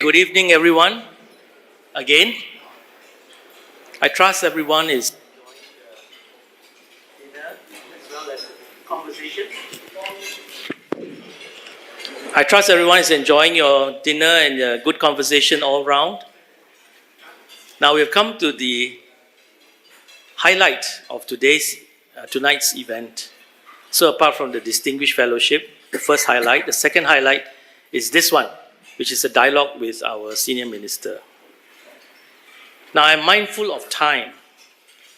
good evening, everyone. Again, I trust everyone is enjoying the dinner as well as conversation. I trust everyone is enjoying your dinner and a good conversation all round. Now we have come to the highlight of tonight's event. So apart from the distinguished fellowship, the first highlight, the second highlight is this one, which is a dialogue with our senior minister. Now I'm mindful of time,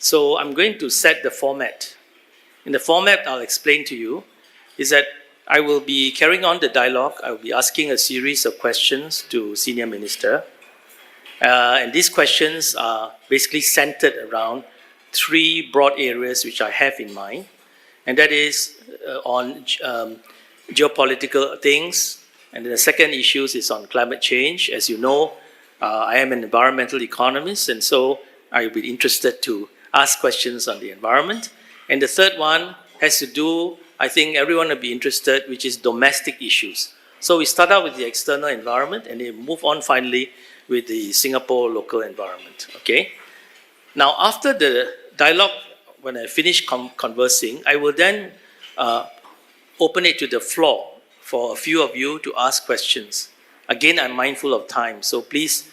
so I'm going to set the format. In the format I'll explain to you is that I will be carrying on the dialogue. I will be asking a series of questions to senior minister. And these questions are basically centered around three broad areas which I have in mind. And that is on geopolitical things. And then the second issue is on climate change. As you know, I am an environmental economist, and so I will be interested to ask questions on the environment. And the third one has to do, I think everyone will be interested, which is domestic issues. So we start out with the external environment and then move on finally with the Singapore local environment, okay? Now, after the dialogue, when I finish conversing, I will then open it to the floor for a few of you to ask questions. Again, I'm mindful of time, so please,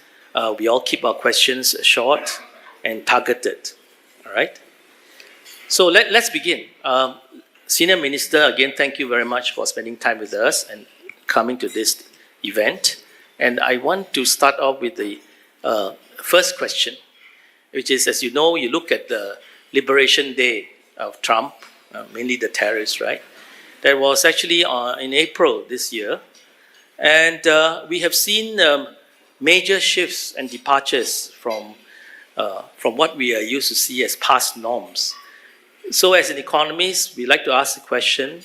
we all keep our questions short and targeted, all right? So let's begin. Senior Minister, again, thank you very much for spending time with us and coming to this event. And I want to start off with the first question, which is, as you know, you look at the Liberation Day of Trump, mainly the tariffs, right? That was actually in April this year. And we have seen major shifts and departures from what we are used to see as past norms. So as an economist, we like to ask the question,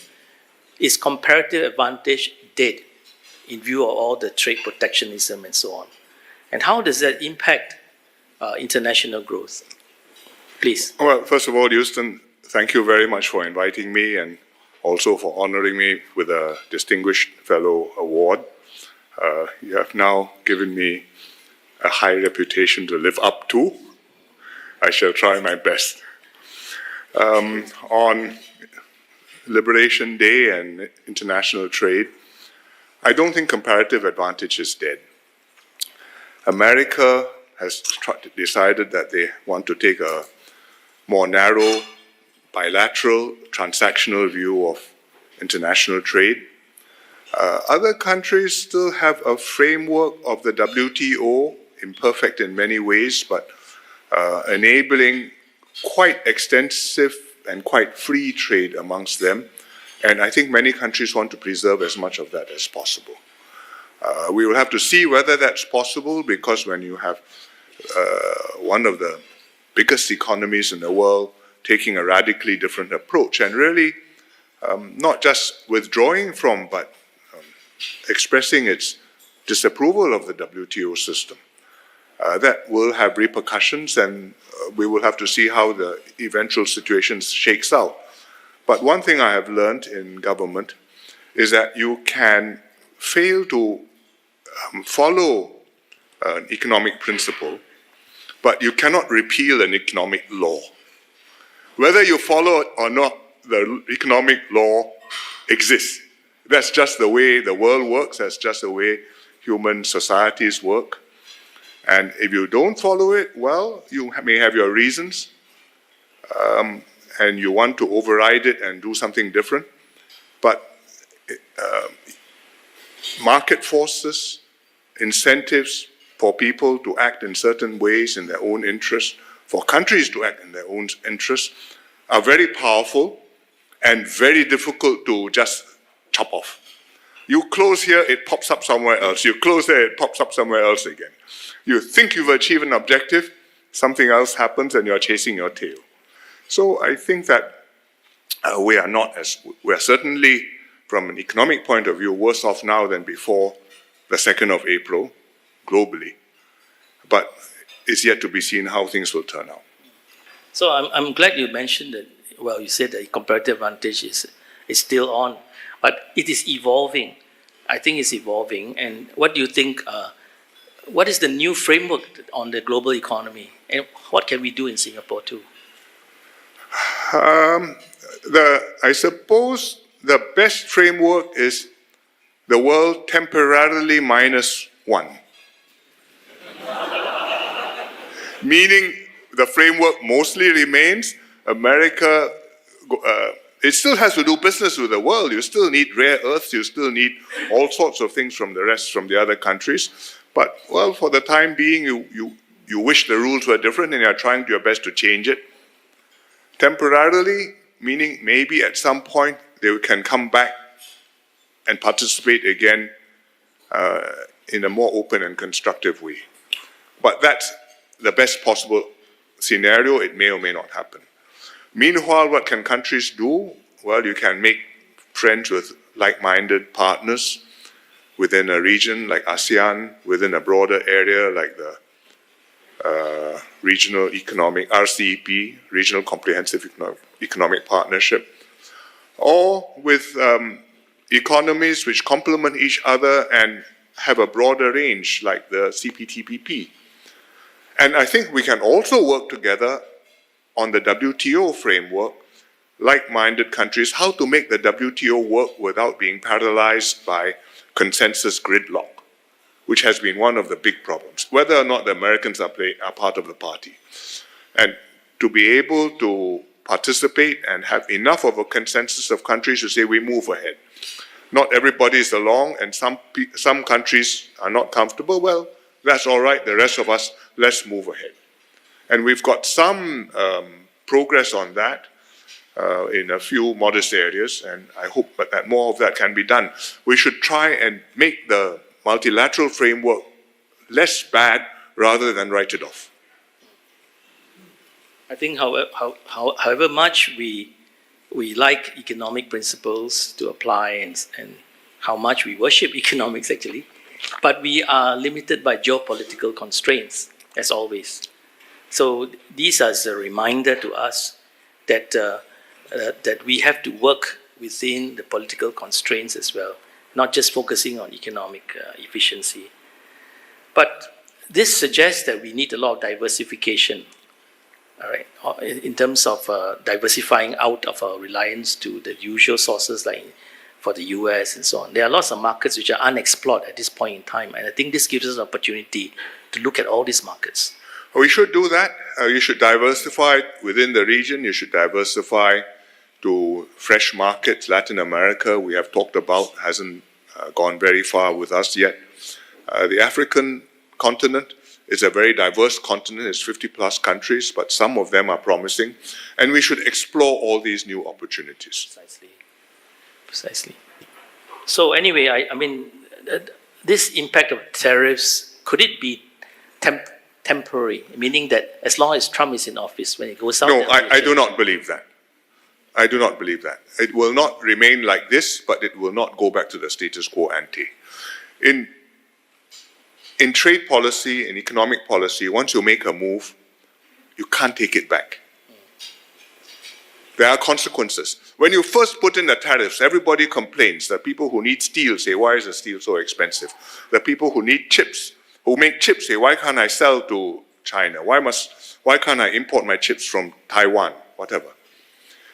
is comparative advantage dead in view of all the trade protectionism and so on? And how does that impact international growth? Please. Well, first of all, Houston, thank you very much for inviting me and also for honoring me with a Distinguished Fellow Award. You have now given me a high reputation to live up to. I shall try my best. On Liberation Day and international trade, I don't think comparative advantage is dead. America has decided that they want to take a more narrow, bilateral, transactional view of international trade. Other countries still have a framework of the WTO, imperfect in many ways, but enabling quite extensive and quite free trade amongst them. And I think many countries want to preserve as much of that as possible. We will have to see whether that's possible, because when you have one of the biggest economies in the world taking a radically different approach and really not just withdrawing from, but expressing its disapproval of the WTO system, that will have repercussions, and we will have to see how the eventual situation shakes out. But one thing I have learned in government is that you can fail to follow an economic principle, but you cannot repeal an economic law. Whether you follow it or not, the economic law exists. That's just the way the world works. That's just the way human societies work. And if you don't follow it, well, you may have your reasons, and you want to override it and do something different. But market forces, incentives for people to act in certain ways in their own interest, for countries to act in their own interest, are very powerful and very difficult to just chop off. You close here, it pops up somewhere else. You close there, it pops up somewhere else again. You think you've achieved an objective, something else happens and you're chasing your tail. So I think that we are certainly, from an economic point of view, worse off now than before the 2nd of April, globally. But it's yet to be seen how things will turn out. So I'm glad you mentioned that, well, you said that comparative advantage is still on, but it is evolving. I think it's evolving. And what do you think what is the new framework on the global economy, and what can we do in Singapore too? I suppose the best framework is the world temporarily -1. Meaning the framework mostly remains. America, it still has to do business with the world. You still need rare earths. You still need all sorts of things from the other countries. But, well, for the time being, you wish the rules were different and you're trying your best to change it. Temporarily, meaning maybe at some point they can come back and participate again in a more open and constructive way. But that's the best possible scenario. It may or may not happen. Meanwhile, what can countries do? Well, you can make friends with like-minded partners within a region like ASEAN, within a broader area like the Regional Economic, RCEP, Regional Comprehensive Economic Partnership, or with economies which complement each other and have a broader range like the CPTPP. And I think we can also work together on the WTO framework, like-minded countries, how to make the WTO work without being paralyzed by consensus gridlock, which has been one of the big problems, whether or not the Americans are part of the party. And to be able to participate and have enough of a consensus of countries to say we move ahead. Not everybody is along, and some countries are not comfortable. Well, that's all right. The rest of us, let's move ahead. And we've got some progress on that in a few modest areas, and I hope that more of that can be done. We should try and make the multilateral framework less bad rather than write it off. I think however much we like economic principles to apply and how much we worship economics actually, but we are limited by geopolitical constraints as always. So these are a reminder to us that that we have to work within the political constraints as well, not just focusing on economic efficiency. But this suggests that we need a lot of diversification, all right, in terms of diversifying out of our reliance to the usual sources like for the US and so on. There are lots of markets which are unexplored at this point in time, and I think this gives us an opportunity to look at all these markets. We should do that. You should diversify within the region. You should diversify to fresh markets. Latin America, we have talked about, hasn't gone very far with us yet. The African continent is a very diverse continent. It's 50 plus countries, but some of them are promising. And we should explore all these new opportunities. Precisely. So anyway, I mean, this impact of tariffs, could it be temporary, meaning that as long as Trump is in office, when he goes out... No, I do not believe that. I do not believe that. It will not remain like this, but it will not go back to the status quo ante. In trade policy, in economic policy, once you make a move, you can't take it back. There are consequences. When you first put in the tariffs, everybody complains. The people who need steel say, why is the steel so expensive? The people who need chips, who make chips say, why can't I sell to China? Why can't I import my chips from Taiwan? Whatever.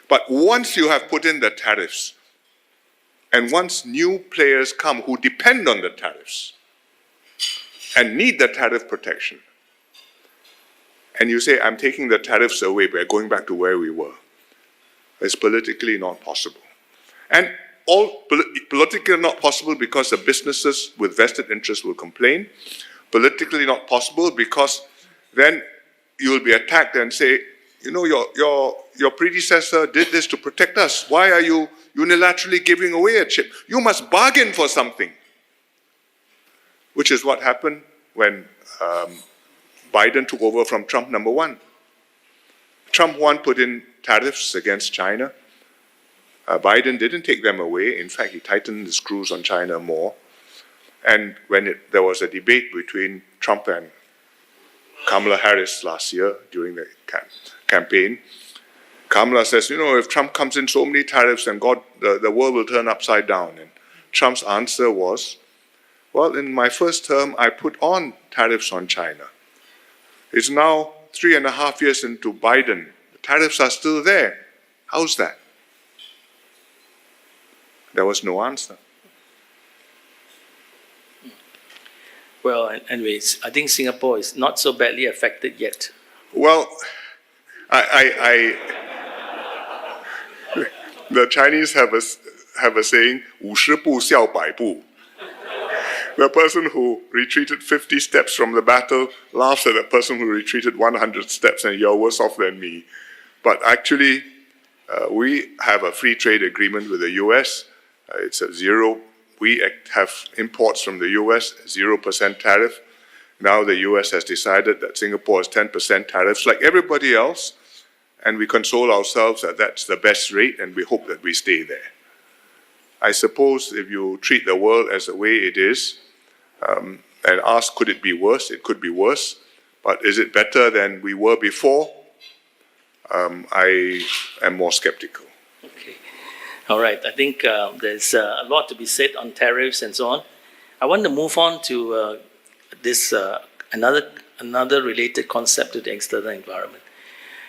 But once you have put in the tariffs, and once new players come who depend on the tariffs and need the tariff protection, and you say, I'm taking the tariffs away, we're going back to where we were, it's politically not possible. And all politically not possible because the businesses with vested interests will complain. Politically not possible because then you will be attacked and say, you know, your predecessor did this to protect us. Why are you unilaterally giving away a chip? You must bargain for something. Which is what happened when Biden took over from Trump #1. Trump 1 put in tariffs against China. Biden didn't take them away. In fact, he tightened the screws on China more. And when there was a debate between Trump and Kamala Harris last year during the campaign, Kamala says, you know, if Trump comes in so many tariffs, then the world will turn upside down. And Trump's answer was, Well, in my first term, I put on tariffs on China. It's now 3.5 years into Biden. The tariffs are still there. How's that? There was no answer. Well, anyways, I think Singapore is not so badly affected yet. Well, the Chinese have a saying, 50步笑百步. The person who retreated 50 steps from the battle laughs at the person who retreated 100 steps, and you're worse off than me. But actually, we have a free trade agreement with the US. It's a zero. We have imports from the US, 0% tariff. Now the US has decided that Singapore has 10% tariffs like everybody else, and we console ourselves that that's the best rate, and we hope that we stay there. I suppose if you treat the world as the way it is, and ask, could it be worse? It could be worse. But is it better than we were before? I am more skeptical. Okay. All right. I think there's a lot to be said on tariffs and so on. I want to move on to this another related concept to the external environment,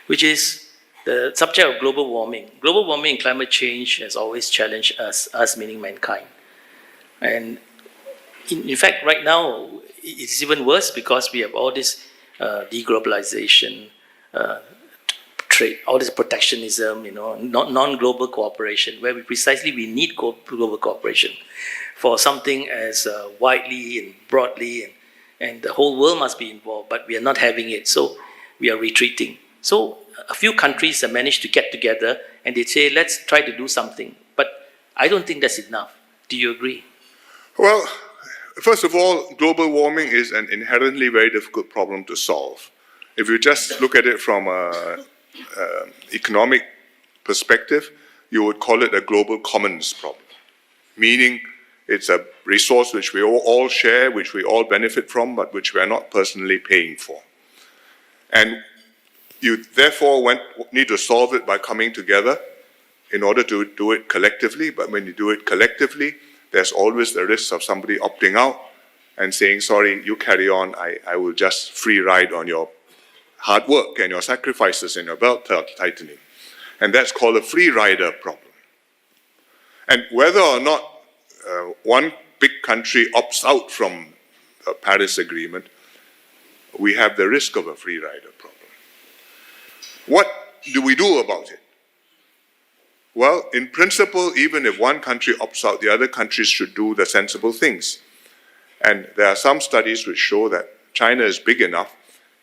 which is the subject of global warming. Global warming and climate change has always challenged us meaning mankind. And in fact, right now, it's even worse because we have all this deglobalization, trade, all this protectionism, non-global cooperation, where we need global cooperation for something as widely and broadly, and the whole world must be involved, but we are not having it, so we are retreating. So a few countries have managed to get together and they say, let's try to do something. But I don't think that's enough. Do you agree? Well, first of all, global warming is an inherently very difficult problem to solve. If you just look at it from an economic perspective, you would call it a global commons problem, meaning it's a resource which we all share, which we all benefit from, but which we are not personally paying for. And you therefore need to solve it by coming together in order to do it collectively. But when you do it collectively, there's always the risk of somebody opting out and saying, sorry, you carry on, I will just free ride on your hard work and your sacrifices and your belt tightening. And that's called a free rider problem. And whether or not one big country opts out from the Paris Agreement, we have the risk of a free rider problem. What do we do about it? Well, in principle, even if one country opts out, the other countries should do the sensible things. And there are some studies which show that China is big enough,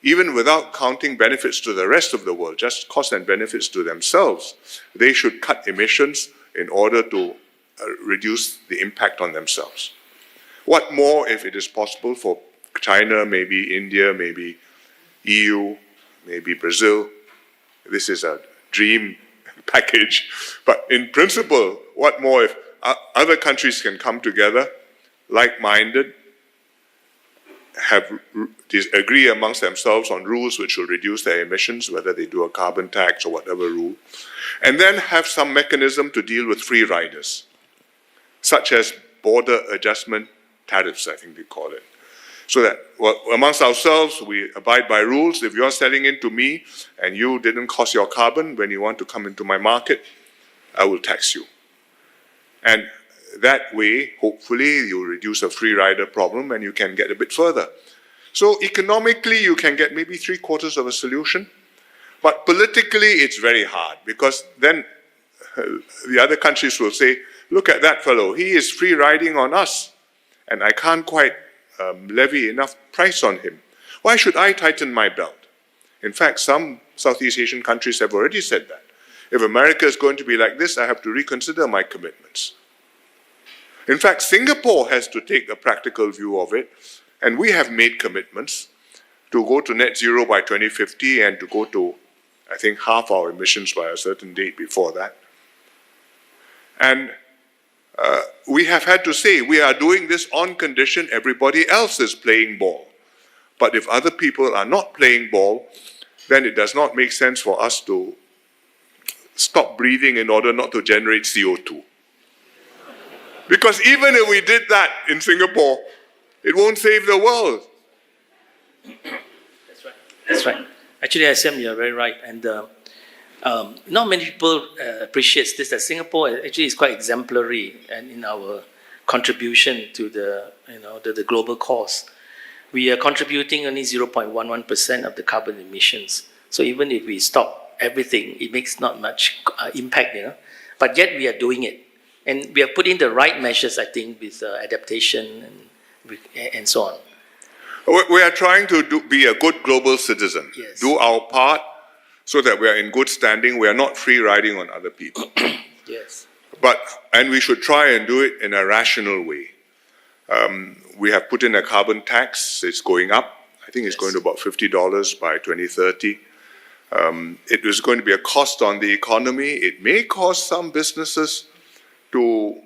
even without counting benefits to the rest of the world, just costs and benefits to themselves, they should cut emissions in order to reduce the impact on themselves. What more if it is possible for China, maybe India, maybe EU, maybe Brazil? This is a dream package. But in principle, what more if other countries can come together, like-minded, agree amongst themselves on rules which will reduce their emissions, whether they do a carbon tax or whatever rule, and then have some mechanism to deal with free riders, such as border adjustment tariffs, I think they call it. So that amongst ourselves, we abide by rules. If you're selling into me and you didn't cost your carbon when you want to come into my market, I will tax you. And that way, hopefully, you reduce a free rider problem and you can get a bit further. So economically, you can get maybe 3/4 of a solution. But politically, it's very hard because then the other countries will say, look at that fellow, he is free riding on us and I can't quite levy enough price on him. Why should I tighten my belt? In fact, some Southeast Asian countries have already said that. If America is going to be like this, I have to reconsider my commitments. In fact, Singapore has to take a practical view of it, and we have made commitments to go to net zero by 2050 and to go to, I think, half our emissions by a certain date before that. And we have had to say we are doing this on condition everybody else is playing ball. But if other people are not playing ball, then it does not make sense for us to stop breathing in order not to generate CO2. Because even if we did that in Singapore, it won't save the world. That's right. Actually, SM, you're very right. And not many people appreciate this. That Singapore actually is quite exemplary and in our contribution to the global cause. We are contributing only 0.11% of the carbon emissions. So even if we stop everything, it makes not much impact, But yet we are doing it. And we have put in the right measures, I think, with adaptation and so on. We are trying to be a good global citizen. Yes. Do our part so that we are in good standing. We are not free riding on other people. Yes. And we should try and do it in a rational way. We have put in a carbon tax. It's going up. I think it's going to about $50 by 2030. It is going to be a cost on the economy. It may cause some businesses to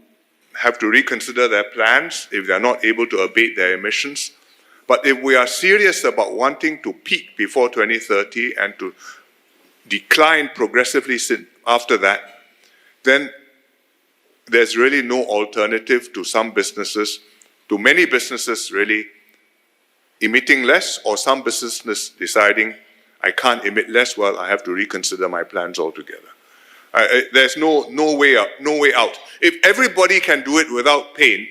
have to reconsider their plans if they're not able to abate their emissions. But if we are serious about wanting to peak before 2030 and to decline progressively after that, then there's really no alternative to many businesses really emitting less, or some businesses deciding, I can't emit less, well, I have to reconsider my plans altogether. There's no way out. If everybody can do it without pain,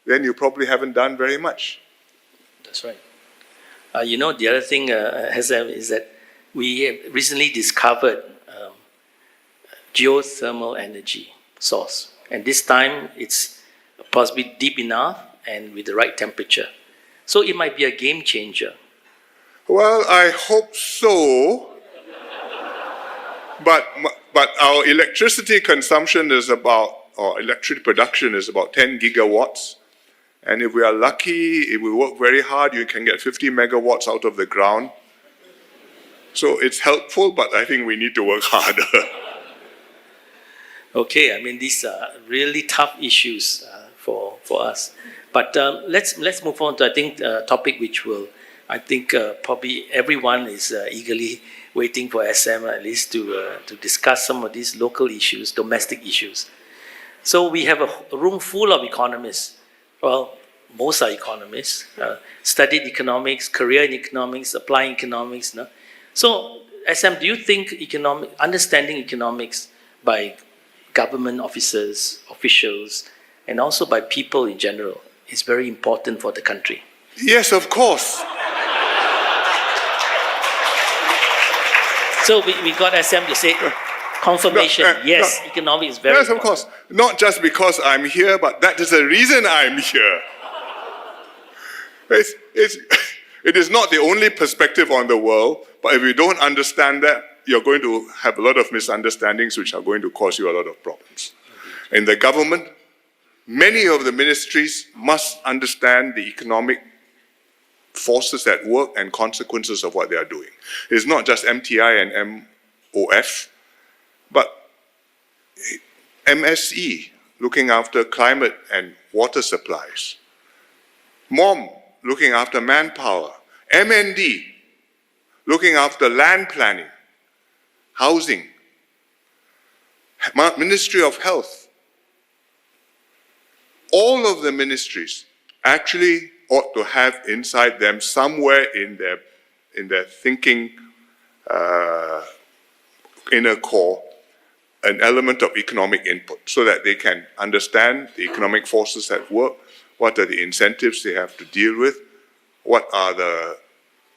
then you probably haven't done very much. That's right. The other thing, is that we have recently discovered geothermal energy source. And this time it's possibly deep enough and with the right temperature. So it might be a game changer. Well, I hope so. But our electricity consumption or electricity production is about 10 gigawatts. And if we are lucky, if we work very hard, you can get 50 megawatts out of the ground. So it's helpful, but I think we need to work harder. Okay, these are really tough issues for us. But let's move on to, I think, a topic which will, I think, probably everyone is eagerly waiting for SM at least to discuss some of these local issues, domestic issues. So we have a room full of economists. Well, most are economists, studied economics, career in economics, applying economics. No? So, SM, do you think understanding economics by government officers, officials, and also by people in general is very important for the country? Yes, of course. So we got SM to say confirmation. Economics is very important. Yes, of course. Not just because I'm here, but that is the reason I'm here. It is not the only perspective on the world, but if you don't understand that, you're going to have a lot of misunderstandings which are going to cause you a lot of problems. In the government, many of the ministries must understand the economic forces at work and consequences of what they are doing. It's not just MTI and MOF, but MSE, looking after climate and water supplies. MOM, looking after manpower. MND, looking after land planning, housing. Ministry of Health. All of the ministries actually ought to have inside them somewhere in their thinking inner core an element of economic input so that they can understand the economic forces at work, what are the incentives they have to deal with, what are the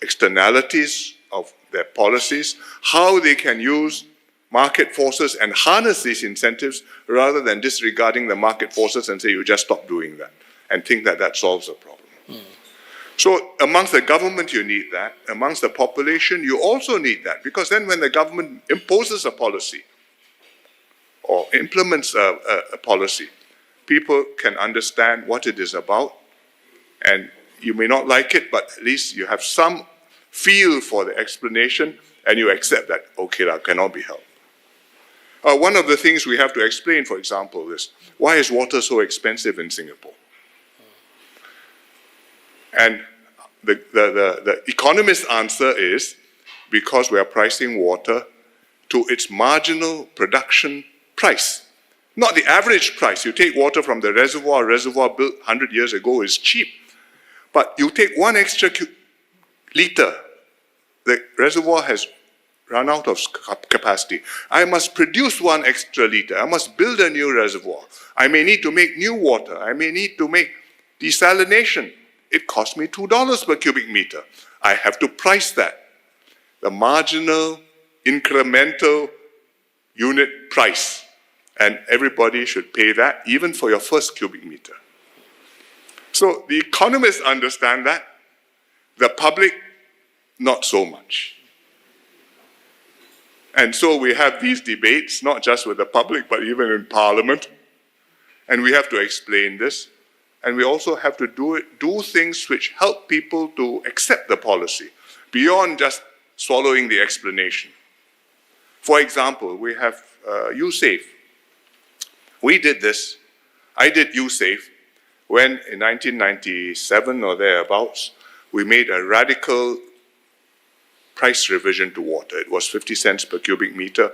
externalities of their policies, how they can use market forces and harness these incentives rather than disregarding the market forces and say you just stop doing that and think that that solves the problem. So amongst the government you need that, amongst the population you also need that, because then when the government imposes a policy or implements a policy, people can understand what it is about, and you may not like it, but at least you have some feel for the explanation and you accept that, okay, that cannot be helped. One of the things we have to explain, for example, is why is water so expensive in Singapore? And the economist's answer is because we are pricing water to its marginal production price, not the average price. You take water from the reservoir built 100 years ago is cheap. But you take one extra liter, the reservoir has run out of capacity. I must produce one extra liter. I must build a new reservoir. I may need to make new water. I may need to make desalination. It costs me $2 per cubic meter. I have to price that. The marginal, incremental unit price. And everybody should pay that, even for your first cubic meter. So the economists understand that. The public, not so much. And so we have these debates, not just with the public, but even in Parliament. And we have to explain this. And we also have to do things which help people to accept the policy, beyond just swallowing the explanation. For example, we have USAFE. We did this. I did USAFE when, in 1997 or thereabouts, we made a radical price revision to water. It was 50 cents per cubic meter,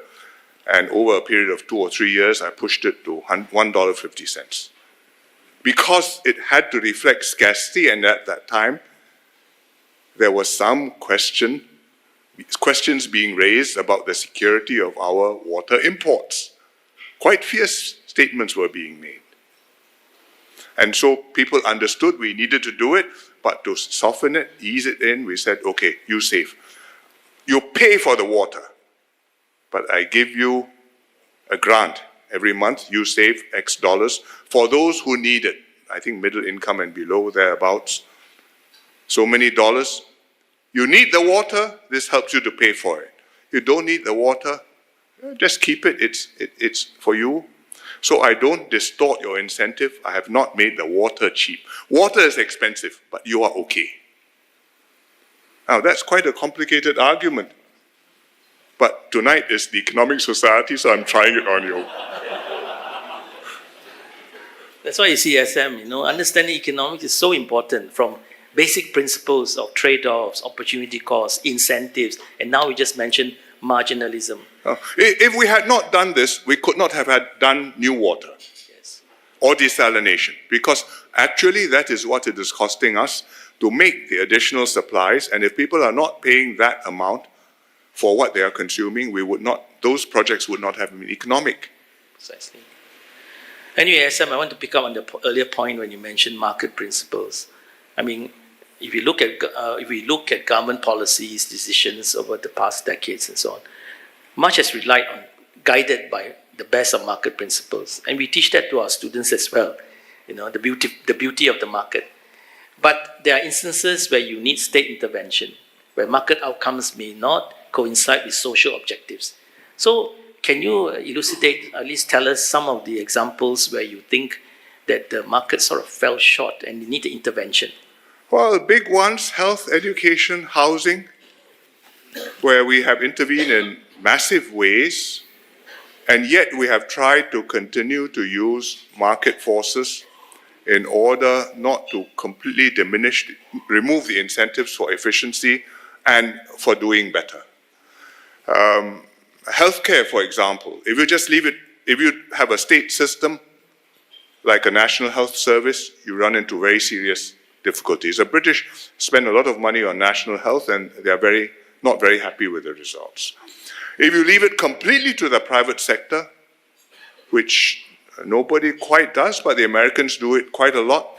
and over a period of 2 or 3 years, I pushed it to $1.50. Because it had to reflect scarcity, and at that time, there was some questions being raised about the security of our water imports. Quite fierce statements were being made. And so people understood we needed to do it, but to soften it, ease it in, we said, okay, USAFE. You pay for the water, but I give you a grant. Every month, you save X dollars for those who need it. I think middle income and below, thereabouts. So many dollars. You need the water, this helps you to pay for it. You don't need the water, just keep it, it's for you. So I don't distort your incentive. I have not made the water cheap. Water is expensive, but you are okay. Now, that's quite a complicated argument. But tonight is the Economic Society, so I'm trying it on you. That's why you see, SM, understanding economics is so important, from basic principles of trade-offs, opportunity costs, incentives, and now we just mentioned marginalism. If we had not done this, we could not have done new water. Yes. Or desalination, because actually that is what it is costing us to make the additional supplies, and if people are not paying that amount for what they are consuming, those projects would not have been economic. Precisely. Anyway, SM, I want to pick up on the earlier point when you mentioned market principles. I mean, if we look at government policies, decisions over the past decades and so on, much has relied on, guided by the best of market principles, and we teach that to our students as well. The beauty of the market. But there are instances where you need state intervention, where market outcomes may not coincide with social objectives. So can you elucidate, at least tell us some of the examples where you think that the market sort of fell short and you need the intervention? Well, big ones, health, education, housing, where we have intervened in massive ways, and yet we have tried to continue to use market forces in order not to completely remove the incentives for efficiency and for doing better. Healthcare, for example, if you just leave it, if you have a state system like a national health service, you run into very serious difficulties. The British spend a lot of money on national health, and they are not very happy with the results. If you leave it completely to the private sector, which nobody quite does, but the Americans do it quite a lot,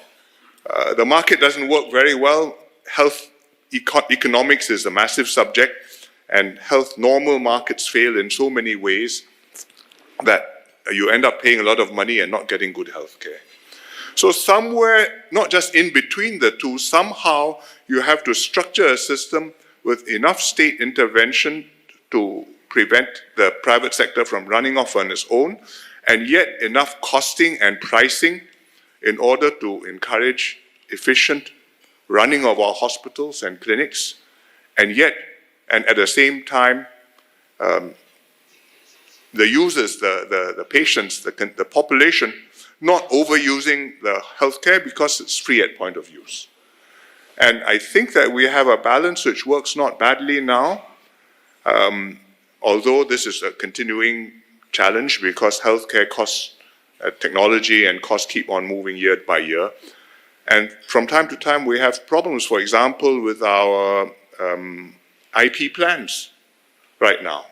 the market doesn't work very well. Health economics is a massive subject, and normal markets fail in so many ways that you end up paying a lot of money and not getting good health care. So somewhere, not just in between the two, somehow you have to structure a system with enough state intervention to prevent the private sector from running off on its own, and yet enough costing and pricing in order to encourage efficient running of our hospitals and clinics, and at the same time, the users, the patients, the population, not overusing the healthcare because it's free at point of use. And I think that we have a balance which works not badly now, although this is a continuing challenge because healthcare costs, technology and costs keep on moving year by year. And from time to time, we have problems, for example, with our IP plans right now,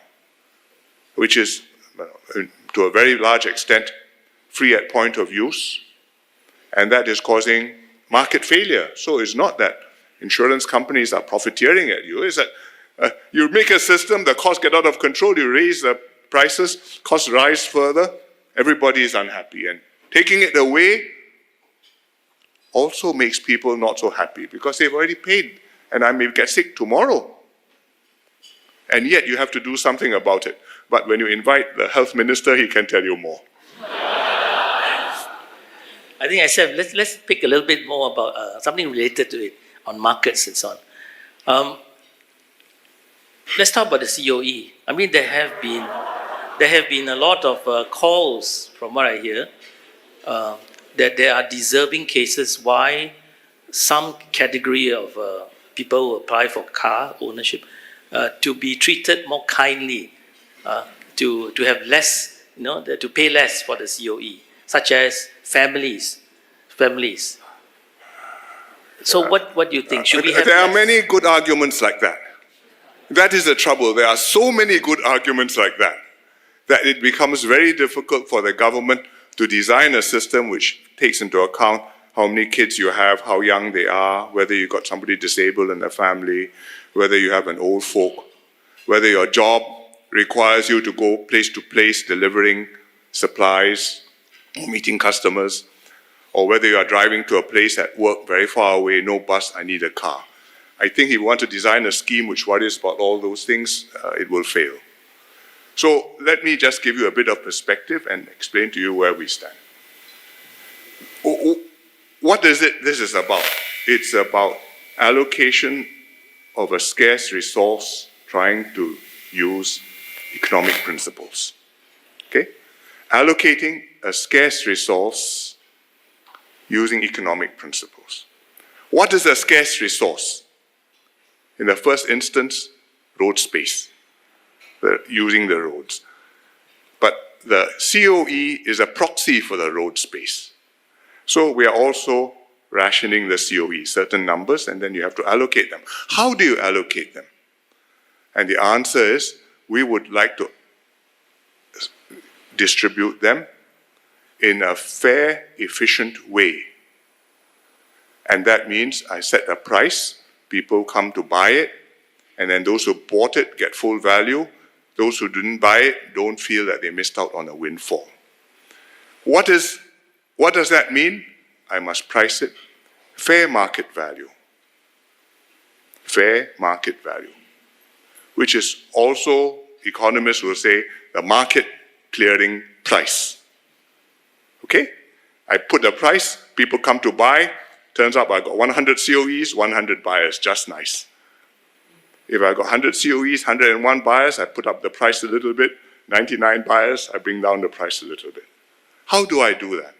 which is, to a very large extent, free at point of use, and that is causing market failure. So it's not that insurance companies are profiteering at you, it's that you make a system, the costs get out of control, you raise the prices, costs rise further, everybody is unhappy. And taking it away also makes people not so happy because they've already paid and I may get sick tomorrow. And yet you have to do something about it. But when you invite the health minister, he can tell you more. I think I said, let's pick a little bit more about something related to it on markets and so on. Let's talk about the COE. I mean, there have been a lot of calls, from what I hear, that there are deserving cases why some category of people who apply for car ownership to be treated more kindly, to have less, to pay less for the COE, such as families. So what do you think? Should we have There are many good arguments like that. That is the trouble. There are so many good arguments like that it becomes very difficult for the government to design a system which takes into account how many kids you have, how young they are, whether you've got somebody disabled in the family, whether you have an old folk, whether your job requires you to go place to place delivering supplies, meeting customers, or whether you are driving to a place at work very far away, no bus, I need a car. I think if you want to design a scheme which worries about all those things, it will fail. So let me just give you a bit of perspective and explain to you where we stand. What is it this is about? It's about allocation of a scarce resource trying to use economic principles. Okay? Allocating a scarce resource using economic principles. What is a scarce resource? In the first instance, road space, using the roads. But the COE is a proxy for the road space. So we are also rationing the COE, certain numbers, and then you have to allocate them. How do you allocate them? And the answer is, we would like to distribute them in a fair, efficient way. And that means I set a price, people come to buy it, and then those who bought it get full value. Those who didn't buy it don't feel that they missed out on a windfall. What does that mean? I must price it fair market value. Fair market value. Which is also, economists will say, the market clearing price. Okay? I put a price, people come to buy, turns out I got 100 COEs, 100 buyers, just nice. If I got 100 COEs, 101 buyers, I put up the price a little bit, 99 buyers, I bring down the price a little bit. How do I do that?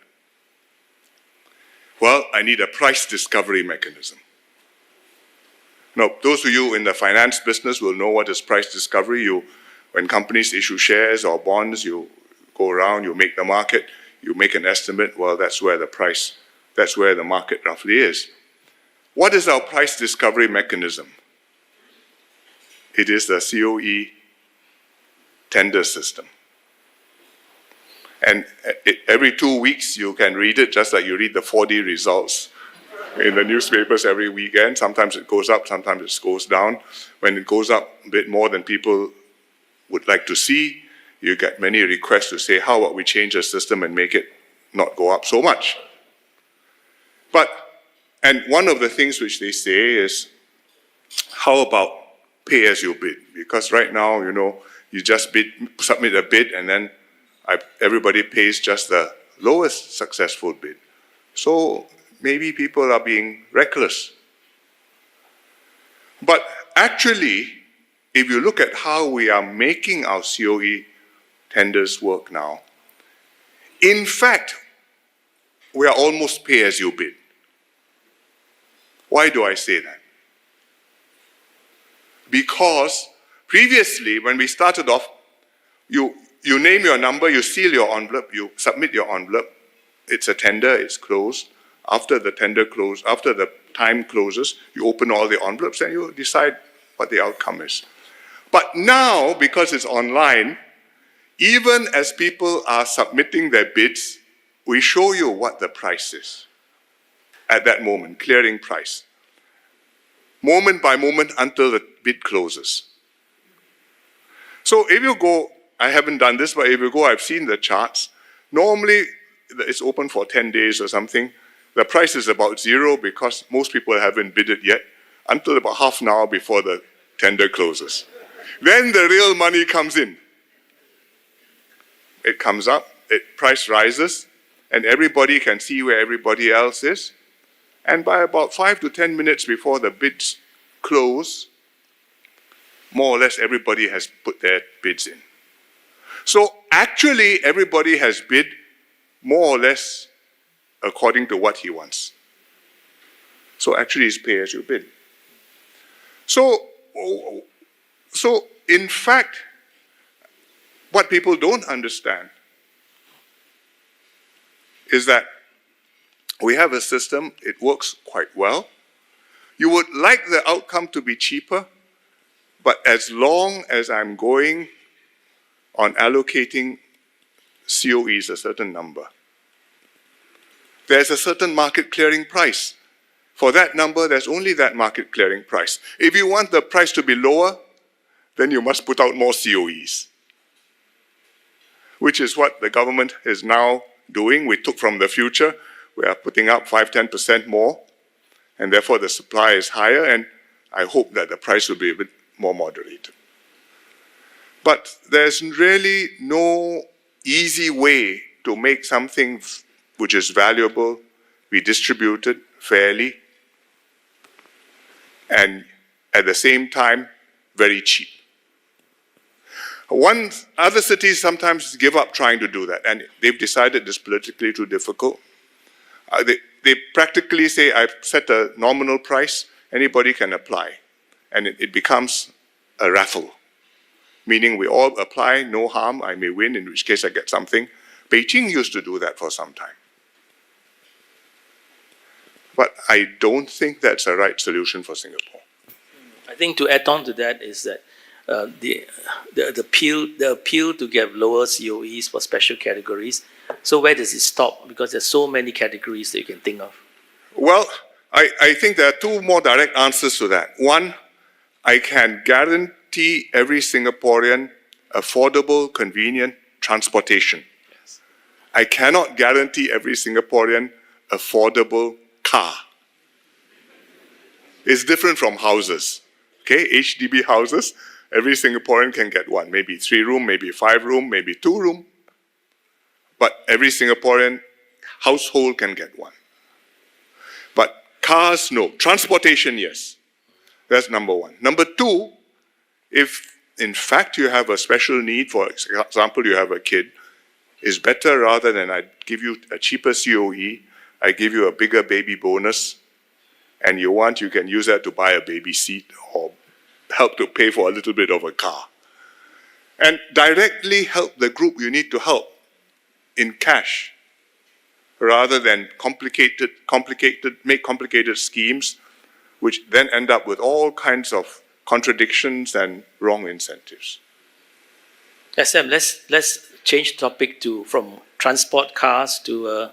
Well, I need a price discovery mechanism. Now, those of you in the finance business will know what is price discovery. When companies issue shares or bonds, you go around, you make the market, you make an estimate, well, that's where the market roughly is. What is our price discovery mechanism? It is the COE tender system. And every 2 weeks you can read it, just like you read the 4D results in the newspapers every weekend. Sometimes it goes up, sometimes it goes down. When it goes up a bit more than people would like to see, you get many requests to say, how about we change the system and make it not go up so much? And one of the things which they say is, how about pay as you bid? Because right now, you just submit a bid and then everybody pays just the lowest successful bid. So maybe people are being reckless. But actually, if you look at how we are making our COE tenders work now, in fact, we are almost pay as you bid. Why do I say that? Because previously, when we started off, you name your number, you seal your envelope, you submit your envelope, it's a tender, it's closed, after the tender close, after the time closes, you open all the envelopes and you decide what the outcome is. But now, because it's online, even as people are submitting their bids, we show you what the price is at that moment, clearing price. Moment by moment until the bid closes. So if you go, I haven't done this, but if you go, I've seen the charts. Normally, it's open for 10 days or something. The price is about zero because most people haven't bid it yet until about half an hour before the tender closes. Then the real money comes in. It comes up, price rises, and everybody can see where everybody else is. And by about 5 to 10 minutes before the bids close, more or less everybody has put their bids in. So actually everybody has bid more or less according to what he wants. So actually it's pay as you bid. So in fact, what people don't understand is that we have a system, it works quite well. You would like the outcome to be cheaper, but as long as I'm going on allocating COEs a certain number, there's a certain market clearing price. For that number, there's only that market clearing price. If you want the price to be lower, then you must put out more COEs, which is what the government is now doing. We took from the future. We are putting up 5-10% more, and therefore the supply is higher, and I hope that the price will be a bit more moderated. But there's really no easy way to make something which is valuable be distributed fairly and at the same time very cheap. Other cities sometimes give up trying to do that, and they've decided it's politically too difficult. They practically say, I've set a nominal price, anybody can apply. And it becomes a raffle, meaning we all apply, no harm, I may win, in which case I get something. Beijing used to do that for some time. But I don't think that's a right solution for Singapore. I think to add on to that is that the appeal to get lower COEs for special categories. So where does it stop? Because there's so many categories that you can think of. Well, I think there are two more direct answers to that. One, I can guarantee every Singaporean affordable, convenient transportation. Yes. I cannot guarantee every Singaporean affordable car. It's different from houses. Okay, HDB houses, every Singaporean can get one. Maybe 3-room, maybe 5-room, maybe 2-room. But every Singaporean household can get one. But cars, no. Transportation, yes. That's number one. Number two, if in fact you have a special need, for example, you have a kid, it's better rather than I give you a cheaper COE, I give you a bigger baby bonus, and you can use that to buy a baby seat or help to pay for a little bit of a car. And directly help the group you need to help in cash, rather than make complicated schemes, which then end up with all kinds of contradictions and wrong incentives. SM, let's change topic from transport cars to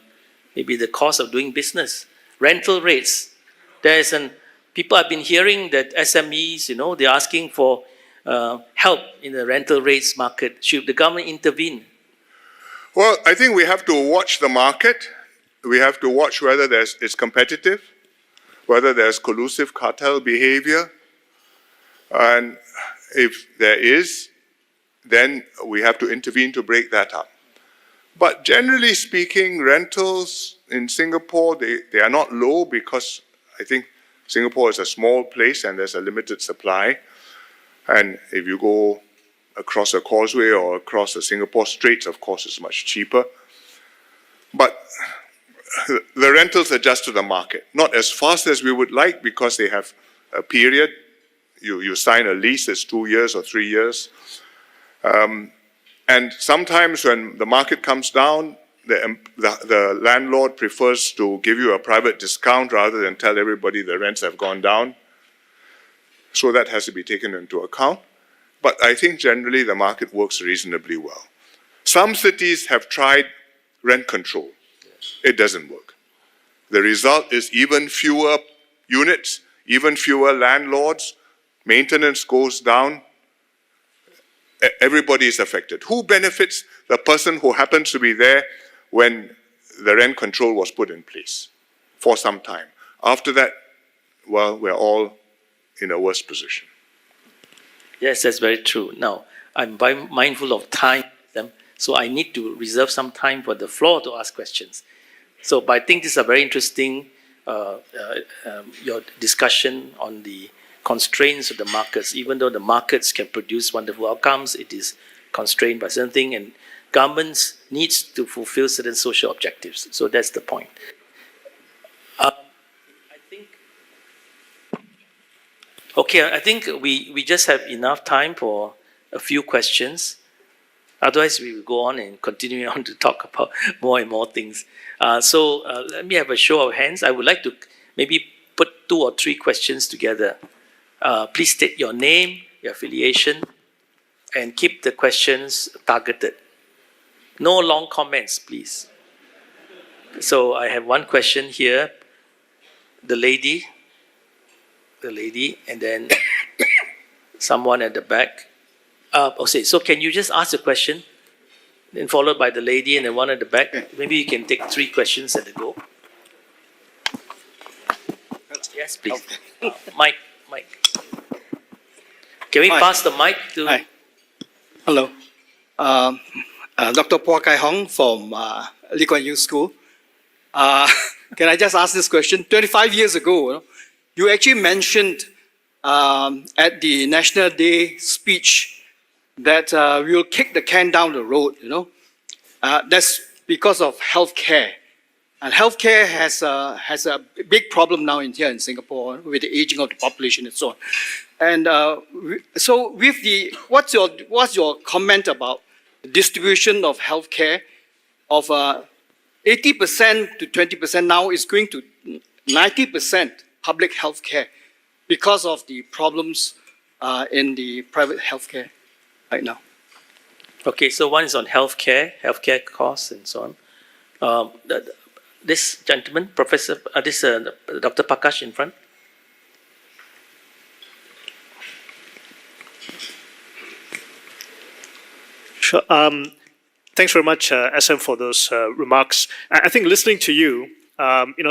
maybe the cost of doing business. Rental rates. People have been hearing that SMEs, they're asking for help in the rental rates market. Should the government intervene? Well, I think we have to watch the market. We have to watch whether it's competitive, whether there's collusive cartel behavior. And if there is, then we have to intervene to break that up. But generally speaking, rentals in Singapore, they are not low because I think Singapore is a small place and there's a limited supply. And if you go across a causeway or across the Singapore Straits, of course, it's much cheaper. But the rentals adjust to the market. Not as fast as we would like because they have a period. You sign a lease, it's 2 years or 3 years. And sometimes when the market comes down, the landlord prefers to give you a private discount rather than tell everybody the rents have gone down. So that has to be taken into account. But I think generally the market works reasonably well. Some cities have tried rent control. It doesn't work. The result is even fewer units, even fewer landlords, maintenance goes down, everybody is affected. Who benefits? The person who happens to be there when the rent control was put in place for some time. After that, well, we're all in a worse position. Yes, that's very true. Now, I'm very mindful of time, so I need to reserve some time for the floor to ask questions. So, but I think this is a very interesting your discussion on the constraints of the markets. Even though the markets can produce wonderful outcomes, it is constrained by certain things, and governments needs to fulfill certain social objectives. So that's the point. I think we just have enough time for a few questions. Otherwise, we will go on and continue on to talk about more and more things. So let me have a show of hands. I would like to maybe put 2 or 3 questions together. Please state your name, your affiliation, and keep the questions targeted. No long comments, please. So I have one question here. The lady, and then someone at the back. Okay, so can you just ask the question, then followed by the lady and the one at the back? Maybe you can take 3 questions at a go. Yes, please. Mike. Can we pass the mic to... Hi. Hello. Dr. Phua Kai Hong from Lee Kuan Yew School. Can I just ask this question? 25 years ago, you actually mentioned at the National Day speech that we will kick the can down the road, That's because of healthcare. And healthcare has a big problem now here in Singapore with the aging of the population and so on. And so with what's your comment about the distribution of healthcare of 80% to 20% now is going to 90% public healthcare because of the problems in the private healthcare right now? Okay, so one is on healthcare costs and so on. This gentleman, Dr. Prakash in front. Sure. Thanks very much, SM, for those remarks. I think listening to you,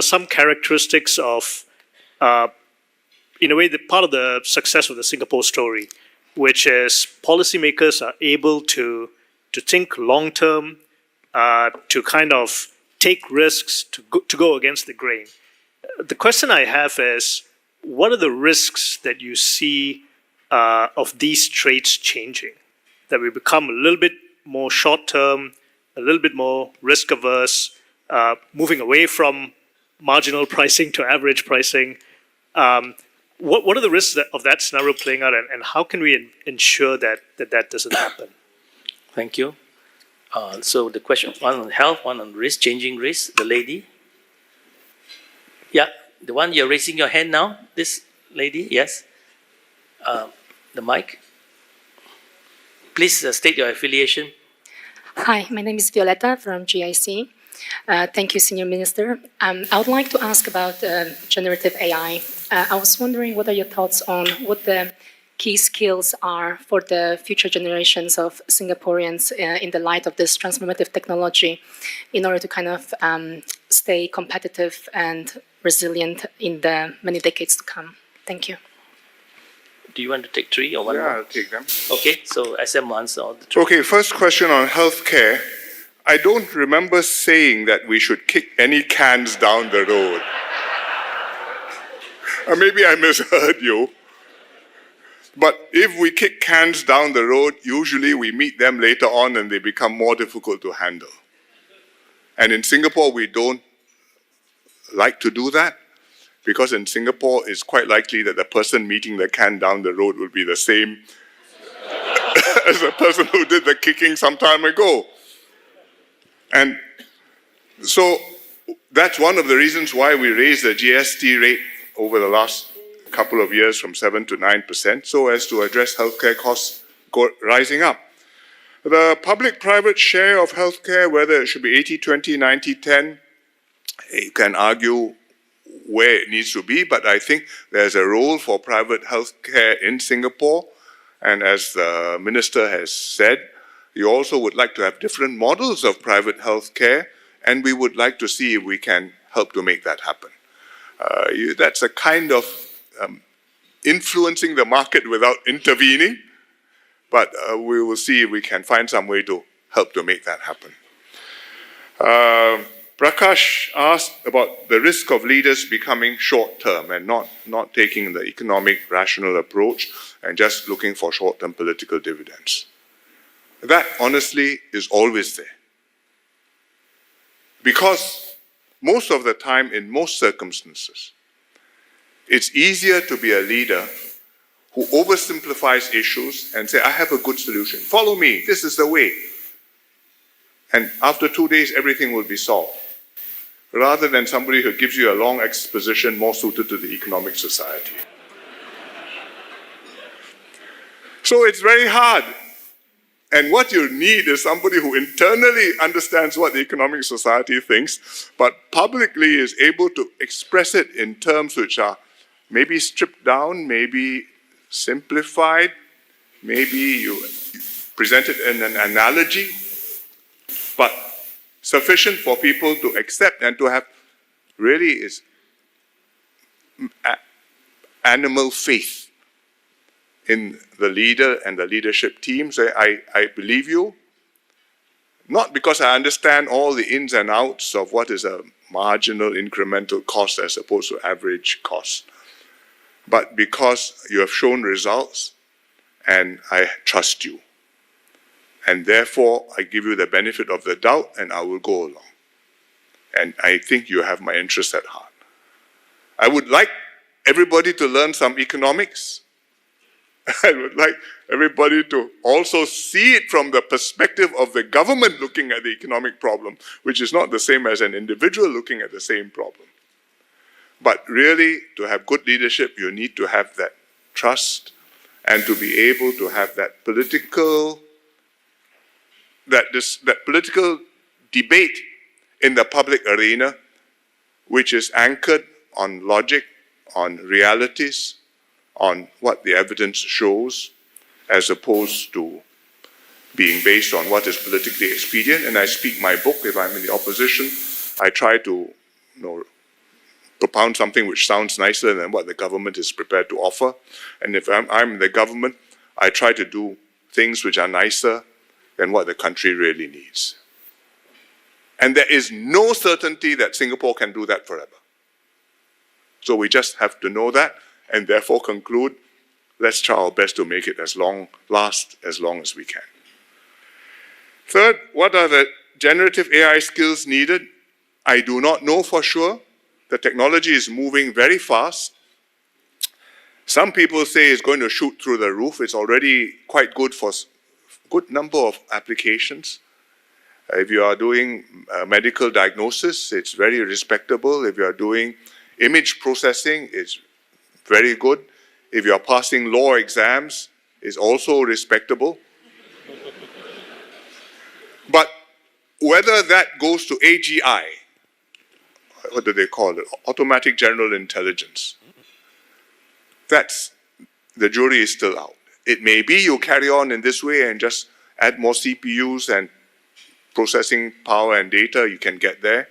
some characteristics of, in a way, the part of the success of the Singapore story, which is policymakers are able to think long term, to kind of take risks, to go against the grain. The question I have is, what are the risks that you see of these traits changing? That we become a little bit more short-term, a little bit more risk-averse, moving away from marginal pricing to average pricing. What are the risks of that scenario playing out, and how can we ensure that doesn't happen? Thank you. So the question, one on health, one on risk, changing risk. The lady. Yeah, the one you're raising your hand now. This lady, yes. The mic. Please state your affiliation. Hi, my name is Violetta from GIC. Thank you, Senior Minister. I would like to ask about generative AI. I was wondering what are your thoughts on what the key skills are for the future generations of Singaporeans in the light of this transformative technology in order to kind of stay competitive and resilient in the many decades to come. Thank you. Do you want to take 3 or 1 more? Yeah, I'll take them. Okay, so SM wants all the 3. Okay, first question on healthcare. I don't remember saying that we should kick any cans down the road. Or maybe I misheard you. But if we kick cans down the road, usually we meet them later on and they become more difficult to handle. And in Singapore, we don't like to do that, because in Singapore, it's quite likely that the person meeting the can down the road will be the same as the person who did the kicking some time ago. And So that's one of the reasons why we raised the GST rate over the last couple of years from 7 to 9%, so as to address healthcare costs rising up. The public-private share of healthcare, whether it should be 80-20, 90-10, you can argue where it needs to be, but I think there's a role for private healthcare in Singapore. And as the minister has said, you also would like to have different models of private healthcare, and we would like to see if we can help to make that happen. That's a kind of influencing the market without intervening, but we will see if we can find some way to help to make that happen. Prakash asked about the risk of leaders becoming short-term and not taking the economic rational approach and just looking for short-term political dividends. That, honestly, is always there. Because most of the time, in most circumstances, it's easier to be a leader who oversimplifies issues and say, I have a good solution. Follow me. This is the way. And after 2 days, everything will be solved. Rather than somebody who gives you a long exposition more suited to the economic society. So it's very hard. And what you need is somebody who internally understands what the economic society thinks, but publicly is able to express it in terms which are maybe stripped down, maybe simplified, maybe you present it in an analogy, but sufficient for people to accept and to have really is animal faith in the leader and the leadership team. So I believe you, not because I understand all the ins and outs of what is a marginal incremental cost as opposed to average cost, but because you have shown results and I trust you. And therefore, I give you the benefit of the doubt and I will go along. And I think you have my interest at heart. I would like everybody to learn some economics. I would like everybody to also see it from the perspective of the government looking at the economic problem, which is not the same as an individual looking at the same problem. But really, to have good leadership, you need to have that trust and to be able to have that political debate in the public arena, which is anchored on logic, on realities, on what the evidence shows, as opposed to being based on what is politically expedient. And I speak my book. If I'm in the opposition, I try to propound something which sounds nicer than what the government is prepared to offer. And if I'm in the government, I try to do things which are nicer than what the country really needs. And there is no certainty that Singapore can do that forever. So we just have to know that and therefore conclude, let's try our best to make it last as long as we can. Third, what are the generative AI skills needed? I do not know for sure. The technology is moving very fast. Some people say it's going to shoot through the roof. It's already quite good for a good number of applications. If you are doing medical diagnosis, it's very respectable. If you are doing image processing, it's very good. If you are passing law exams, it's also respectable. But whether that goes to AGI, what do they call it? Automatic General Intelligence. The jury is still out. It may be you carry on in this way and just add more CPUs and processing power and data, you can get there.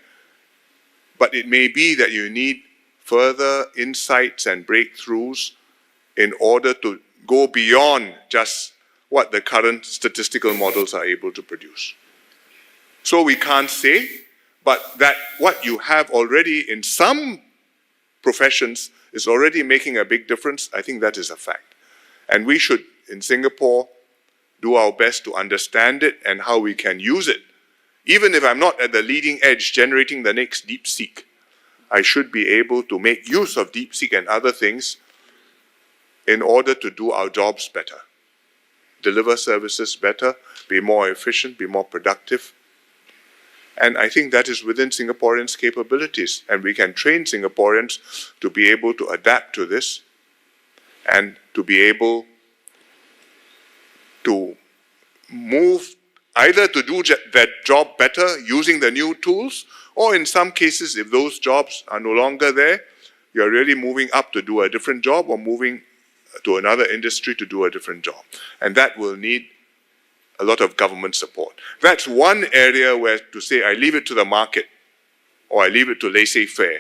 But it may be that you need further insights and breakthroughs in order to go beyond just what the current statistical models are able to produce. So we can't say, but that what you have already in some professions is already making a big difference. I think that is a fact. And we should, in Singapore, do our best to understand it and how we can use it. Even if I'm not at the leading edge generating the next DeepSeek, I should be able to make use of DeepSeek and other things in order to do our jobs better, deliver services better, be more efficient, be more productive. And I think that is within Singaporeans' capabilities. And we can train Singaporeans to be able to adapt to this and to be able to move either to do that job better using the new tools, or in some cases, if those jobs are no longer there, you're really moving up to do a different job or moving to another industry to do a different job. And that will need a lot of government support. That's one area where to say, I leave it to the market or I leave it to laissez-faire,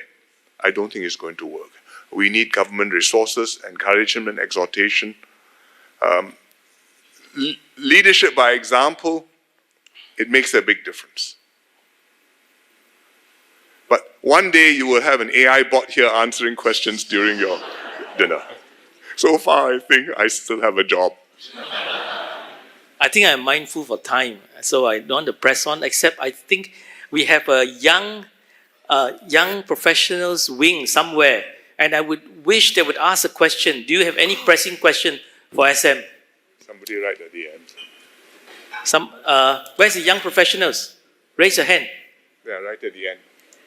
I don't think it's going to work. We need government resources, encouragement, exhortation, leadership by example. It makes a big difference. But one day you will have an AI bot here answering questions during your dinner. So far, I think I still have a job. I think I'm mindful for time, so I don't want to press on, except I think we have a young professionals wing somewhere, and I would wish they would ask a question. Do you have any pressing question for SM? Somebody right at the end. Where's the young professionals? Raise your hand. Yeah, right at the end.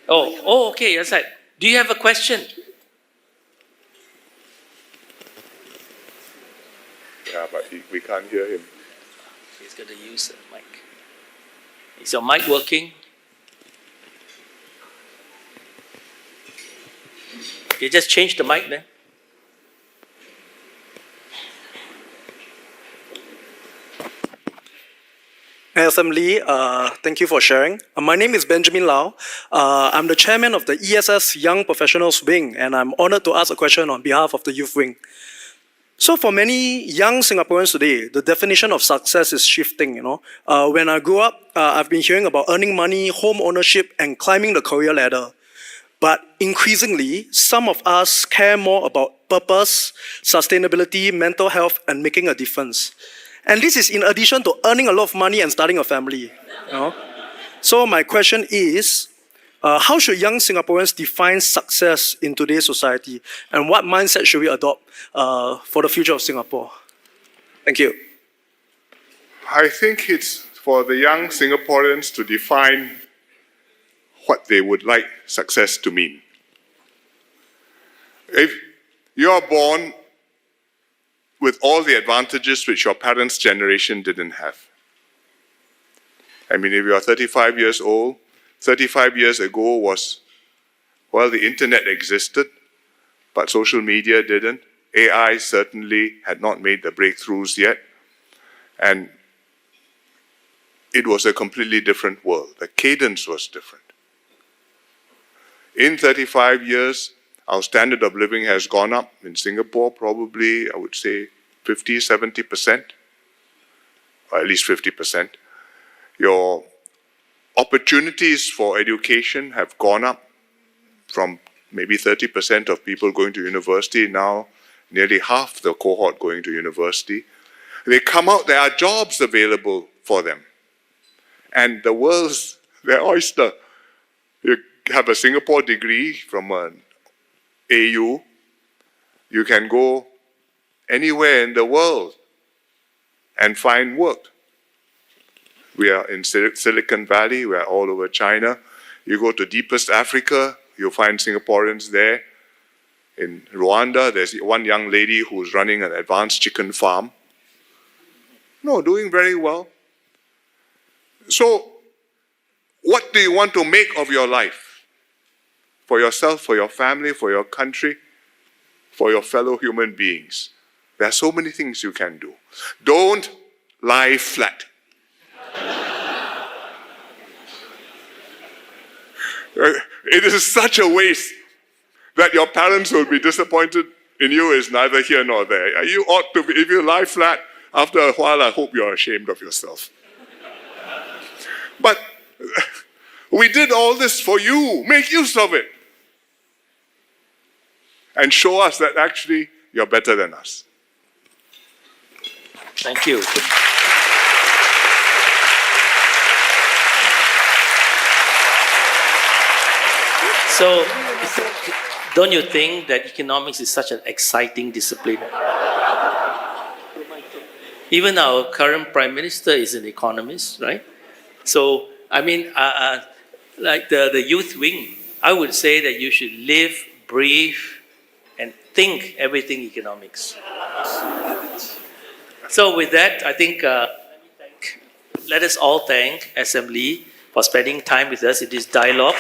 Oh, okay, that's right. Do you have a question? Yeah, but we can't hear him. He's going to use the mic. Is your mic working? You just change the mic then. SM Lee, thank you for sharing. My name is Benjamin Lau. I'm the chairman of the ESS Young Professionals Wing, and I'm honored to ask a question on behalf of the Youth Wing. So for many young Singaporeans today, the definition of success is shifting, When I grew up, I've been hearing about earning money, home ownership, and climbing the career ladder. But increasingly, some of us care more about purpose, sustainability, mental health, and making a difference. And this is in addition to earning a lot of money and starting a family. So my question is, how should young Singaporeans define success in today's society? And what mindset should we adopt for the future of Singapore? Thank you. I think it's for the young Singaporeans to define what they would like success to mean. If you're born with all the advantages which your parents' generation didn't have. I mean, if you're 35 years old, 35 years ago the internet existed, but social media didn't. AI certainly had not made the breakthroughs yet. And it was a completely different world. The cadence was different. In 35 years, our standard of living has gone up in Singapore, probably, I would say, 50, 70%, or at least 50%. Your opportunities for education have gone up from maybe 30% of people going to university, now nearly half the cohort going to university. They come out, there are jobs available for them. And the world's their oyster. You have a Singapore degree from an AU, you can go anywhere in the world and find work. We are in Silicon Valley, we are all over China. You go to deepest Africa, you'll find Singaporeans there. In Rwanda, there's one young lady who's running an advanced chicken farm. Doing very well. So, what do you want to make of your life? For yourself, for your family, for your country, for your fellow human beings. There are so many things you can do. Don't lie flat. It is such a waste that your parents will be disappointed in you is neither here nor there. You ought to be, if you lie flat, after a while, I hope you're ashamed of yourself. But we did all this for you. Make use of it. And show us that actually you're better than us. Thank you. So, don't you think that economics is such an exciting discipline? Even our current Prime Minister is an economist, right? So, I mean, like the youth wing, I would say that you should live, breathe, and think everything economics. So with that, I think let us all thank SM Lee for spending time with us in this dialogue.